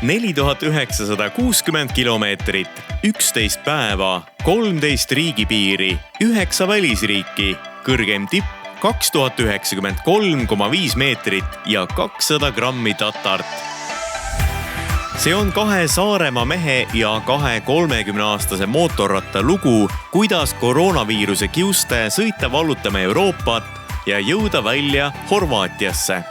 4960 kilomeetrit, 11 päeva, 13 riigipiiri, 9 välisriiki, kõrgem tipp 2093,5 meetrit ja 200 grammi tatart. See on 2 Saaremaa mehe ja 2 30-aastase mootorratta lugu, kuidas koroonaviiruse kiuste sõita vallutama Euroopat ja jõuda välja Horvaatiasse.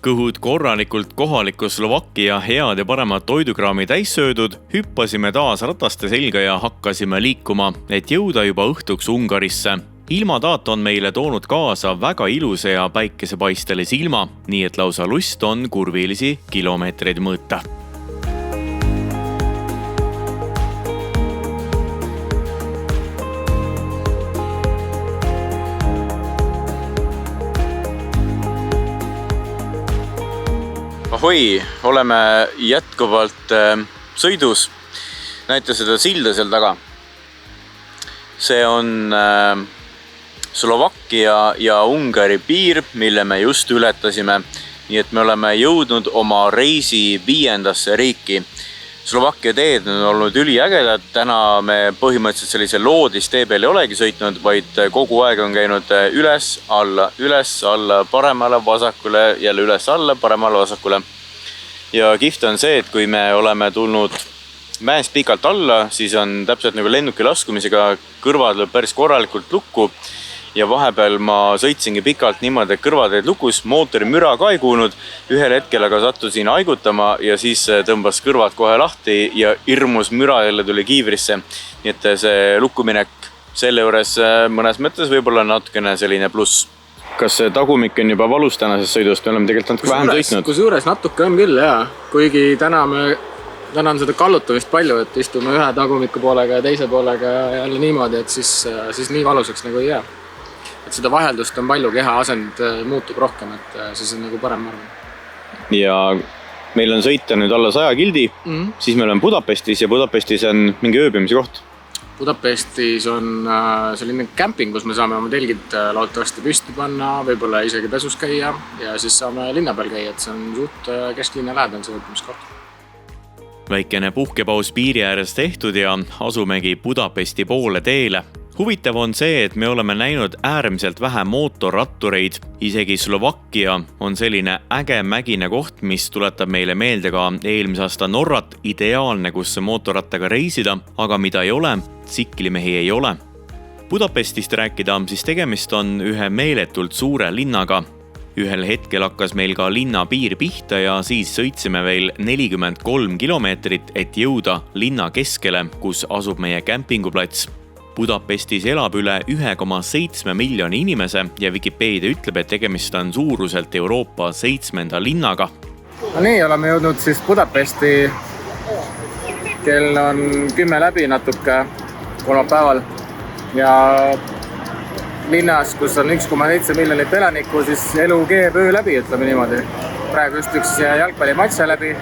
Kõhud korralikult kohaliku Slovakkia head ja paremat toidukraami täis söödud, hüppasime taas rataste selga ja hakkasime liikuma, et jõuda juba õhtuks Ungarisse. Ilmataat on meile toonud kaasa väga ilusa ja päikesepaistelise ilma, nii et lausa lust on kurvilisi kilomeetreid mõõta. Ahoi, oleme jätkuvalt sõidus. Näite seda silda seal taga. See on Slovakkia ja Ungari piir, mille me just ületasime. Nii et me oleme jõudnud oma reisi 5. riiki. Slovakkia teed on olnud üliägedad. Täna me põhimõtteliselt sellise loodistee peal ei olegi sõitnud, vaid kogu aeg on käinud üles, alla, paremale, vasakule, jälle üles, alla, paremale, vasakule. Ja kihvt on see, et kui me oleme tulnud mäest pikalt alla, siis on täpselt nagu lennuki laskumisega kõrvad lõb päris korralikult lukku. Ja vahepeal ma sõitsingi pikalt niimoodi, et kõrvateed lukus, mootori müra ka ei kuulnud. Ühel hetkel aga sattusin haigutama ja siis tõmbas kõrvad kohe lahti ja hirmus müra jälle tuli kiivrisse. Nii et see lukkuminek selle juures mõnes mõttes võib-olla natukene selline pluss. Kas tagumik on juba valus tänasest sõidust? Me oleme tegelikult natuke vähem sõitnud. Kusjuures natuke on küll, jaa. Kuigi täna on seda kallutamist palju, et istume ühe tagumiku poolega ja teise poolega jälle niimoodi, et siis nii valusaks nagu ei jää. Et seda vaheldust on palju, keha asend muutub rohkem, et siis on nagu parem arvan. Ja meil on sõita nüüd alla 100 kildi, siis me oleme Budapestis ja Budapestis on mingi ööbimise koht. Budapestis on selline kämping, kus me saame oma telgid loodetavasti püsti panna, võib-olla isegi pesus käia ja siis saame linna peal käia, et see on suht kesklinna lähedal see õppimiskoht. Väikene puhkepaus piiri ääres tehtud ja asumegi Budapesti poole teele. Huvitav on see, et me oleme näinud äärmiselt vähe mootorrattureid. Isegi Slovakkia on selline äge mägine koht, mis tuletab meile meelde ka eelmise aasta Norrat, ideaalne, kus mootorrattaga reisida, aga mida ei ole, tsiklimehi ei ole. Budapestist rääkida, siis tegemist on ühe meeletult suure linnaga. Ühel hetkel hakkas meil ka linna piir pihta ja siis sõitsime veel 43 kilomeetrit, et jõuda linna keskele, kus asub meie kämpinguplats. Budapestis elab üle 1,7 miljoni inimese ja Wikipedia ütleb, et tegemist on suuruselt Euroopa 7. linnaga. No nii, oleme jõudnud siis Budapesti. Kell on 10 läbi natuke kolmapäeval ja linnas, kus on 1,7 miljonit elanikku, siis elu keeb öö läbi, ütleme niimoodi. Praegu just üks jalgpallimatša läbi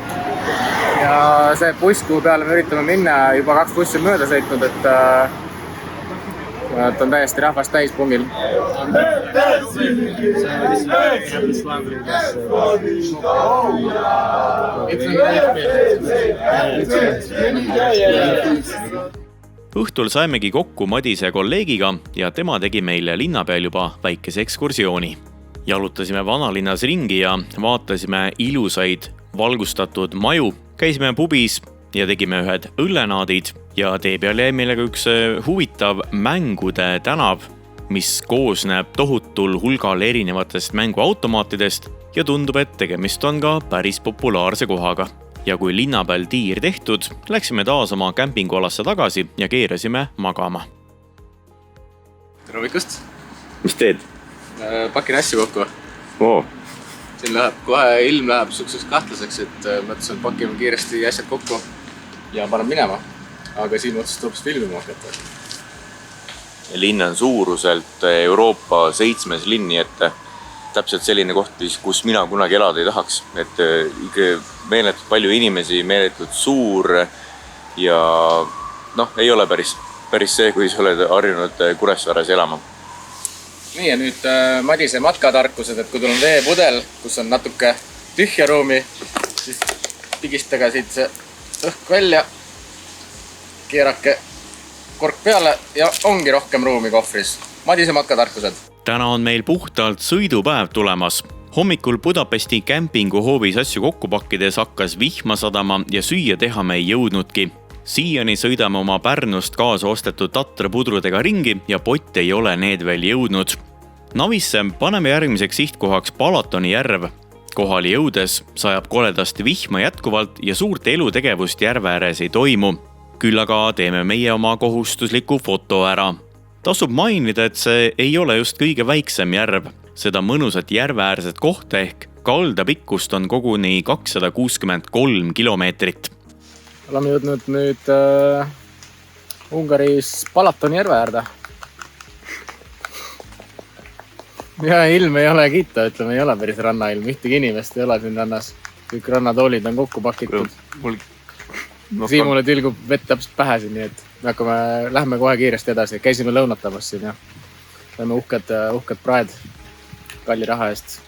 ja see buss, kuhu peale me üritame minna, juba 2 bussi mööda sõitnud, et on täiesti rahvast täis pungil. Õhtul saimegi kokku Madise kolleegiga ja tema tegi meile linna peal juba väikese ekskursiooni. Jalutasime vanalinnas ringi ja vaatasime ilusaid valgustatud maju, käisime pubis ja tegime ühed õllenaadid ja tee peal jäi meile ka üks huvitav mängude tänav, mis koosneb tohutul hulgal erinevatest mänguautomaatidest ja tundub, et tegemist on ka päris populaarse kohaga. Ja kui linna peal tiir tehtud, läksime taas oma kämpingualasse tagasi ja keerasime magama. Tere hommikust! Mis teed? Pakin asju kokku. Siin läheb kohe, ilm läheb sukseks kahtlaseks, et mõtlesin, et pakime kiiresti asjad kokku ja panen minema. Aga siin otsast hoopis filmima hakata. Linn on suuruselt Euroopa 7. linni, et täpselt selline koht, kus mina kunagi elada ei tahaks. Et meeletult palju inimesi, meeletult suur ja ei ole päris see, kui sa oled harjunud Kuressaares elama. nii ja nüüd Madise matkatarkused, et kui tul on veepudel, kus on natuke tühja ruumi, siis pigistage siit see õhk välja, keerake kork peale ja ongi rohkem ruumi kohvris. Madise matkatarkused. Täna on meil puhtalt sõidupäev tulemas. Hommikul Budapesti kämpinguhoovis asju kokku pakkides hakkas vihma sadama ja süüa teha me ei jõudnudki. Siiani sõidame oma Pärnust kaasa ostetud Tatra pudrudega ringi ja pott ei ole need veel jõudnud. Navisse paneme järgmiseks sihtkohaks Balatoni järv. Kohali jõudes sajab koledasti vihma jätkuvalt ja suurt elutegevust järve ääres ei toimu. Küll aga teeme meie oma kohustusliku foto ära. Tasub mainida, et see ei ole just kõige väiksem järv. Seda mõnusat järveäärset kohta ehk kalda pikkust on koguni 263 kilomeetrit. Oleme jõudnud nüüd Ungaris Balatoni järve äärde. Ja ilm ei ole kiita, ütleme, ei ole päris rannailm. Ühtegi inimest ei ole siin rannas. Kõik rannatoolid on kokku pakitud. Siimule tilgub vett täpselt pähe siin, nii et lähme kohe kiiresti edasi. Käisime lõunatamas siin ja lähme uhked praed kalli raha eest.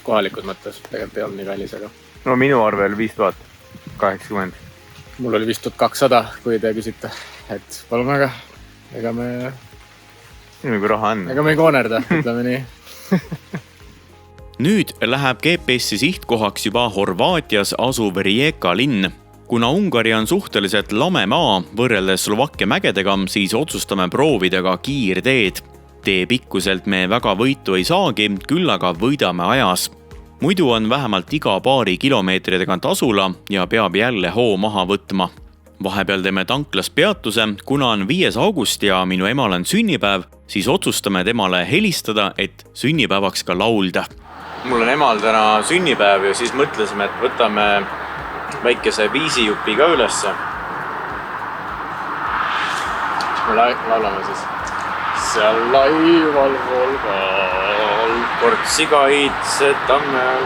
Kohalikud mõttes, tegelikult ei olnud nii kallis, aga... No minu arvel 5080. Mul oli 5200, kui te küsite, et palun väga, ega me ei koonerda, ütleme nii. Nüüd läheb GPS-i sihtkohaks juba Horvaatias asuv Rijeka linn. Kuna Ungari on suhteliselt lame maa võrreldes Slovakkia mägedega, siis otsustame proovida ka kiirteed. Tee pikkuselt me väga võitu ei saagi, küll aga võidame ajas. Muidu on vähemalt iga paari kilomeetri tagant asula ja peab jälle hoo maha võtma. Vahepeal teeme tanklas peatuse, kuna on 5. august ja minu emal on sünnipäev, siis otsustame temale helistada, et sünnipäevaks ka laulda. Mul on emal täna sünnipäev ja siis mõtlesime, et võtame väikese viisijupi ka ülesse. Laulame siis. Seal laival volgal, kord sigaid see tammel,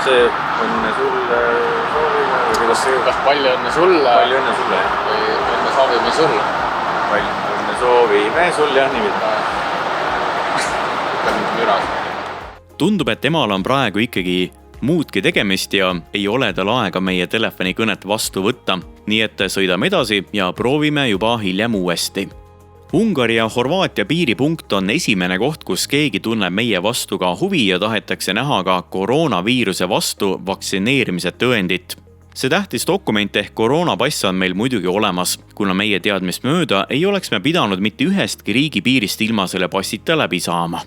see õnne sulle soovime. Kas palju õnne sulle? Palju õnne sulle, jah. Või õnne soovime sulle? Palju õnne soovime sulle, jah, nii mida. Tundub, et emal on praegu ikkagi muudki tegemist ja ei ole tal aega meie telefonikõnet vastu võtta, nii et sõidame edasi ja proovime juba hiljem uuesti. Ungari ja Horvaatia piiripunkt on esimene koht, kus keegi tunneb meie vastu ka huvi ja tahetakse näha ka koroonaviiruse vastu vaktsineerimise tõendit. See tähtis dokument ehk koroonapass on meil muidugi olemas, kuna meie teadmist mööda ei oleks me pidanud mitte ühestki riigi piirist ilma selle passita läbi saama.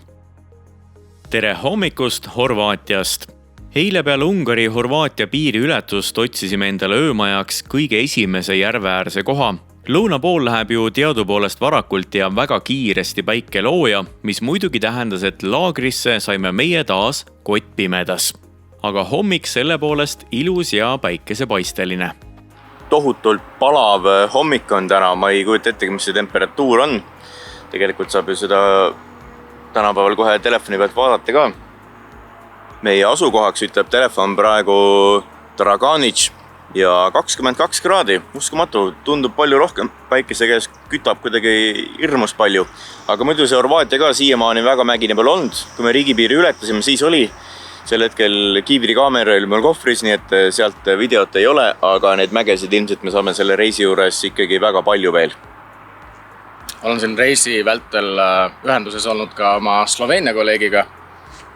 Tere hommikust Horvaatiast! Eile peale Ungari-Horvaatia piiri ületust otsisime endale öömajaks kõige esimese järveäärse koha. Lõuna pool läheb ju teadupoolest varakult ja väga kiiresti päike looja, mis muidugi tähendas, et laagrisse saime meie taas kottpimedas. Aga hommik selle poolest ilus ja päikesepaisteline. Tohutult palav hommik on täna, ma ei kujuta ette, mis see temperatuur on. Tegelikult saab ju seda tänapäeval kohe telefoni pealt vaadata ka. Meie asukohaks ütleb telefon praegu Draganic ja 22 kraadi. Uskumatu, tundub palju rohkem. Päikese käes kütab kuidagi hirmus palju. Aga muidu see Horvaatia ka siiamaani väga mägine pole olnud. Kui me riigipiiri ületasime, siis oli sel hetkel kiivrikaamera oli meil kohvris, nii et sealt videot ei ole, aga need mägesid ilmselt me saame selle reisi juures ikkagi väga palju veel. Olen siin reisi vältel ühenduses olnud ka oma Sloveenia kolleegiga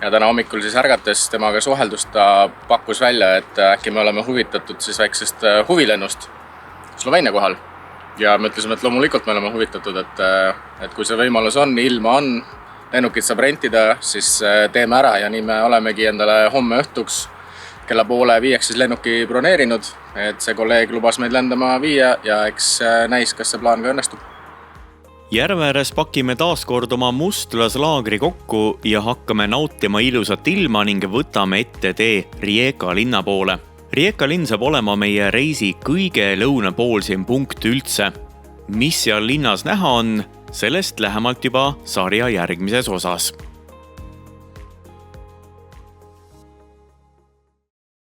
ja täna hommikul siis ärgates temaga suheldust ta pakkus välja, et äkki me oleme huvitatud siis väiksest huvilennust Sloveenia kohal. Ja me ütlesime, et loomulikult me oleme huvitatud, et kui see võimalus on, ilma on, lennukid saab rentida, siis teeme ära ja nii me olemegi endale homme õhtuks kella 4:30 siis lennuki broneerinud, et see kolleeg lubas meid lendama viia ja eks näis, kas see plaan ka õnnestub. Järve ääres pakime taaskord oma mustlaslaagri kokku ja hakkame nautima ilusat ilma ning võtame ette tee Rijeka linna poole. Rijeka linn saab olema meie reisi kõige lõunapoolsim punkt üldse. Mis seal linnas näha on, sellest lähemalt juba sarja järgmises osas.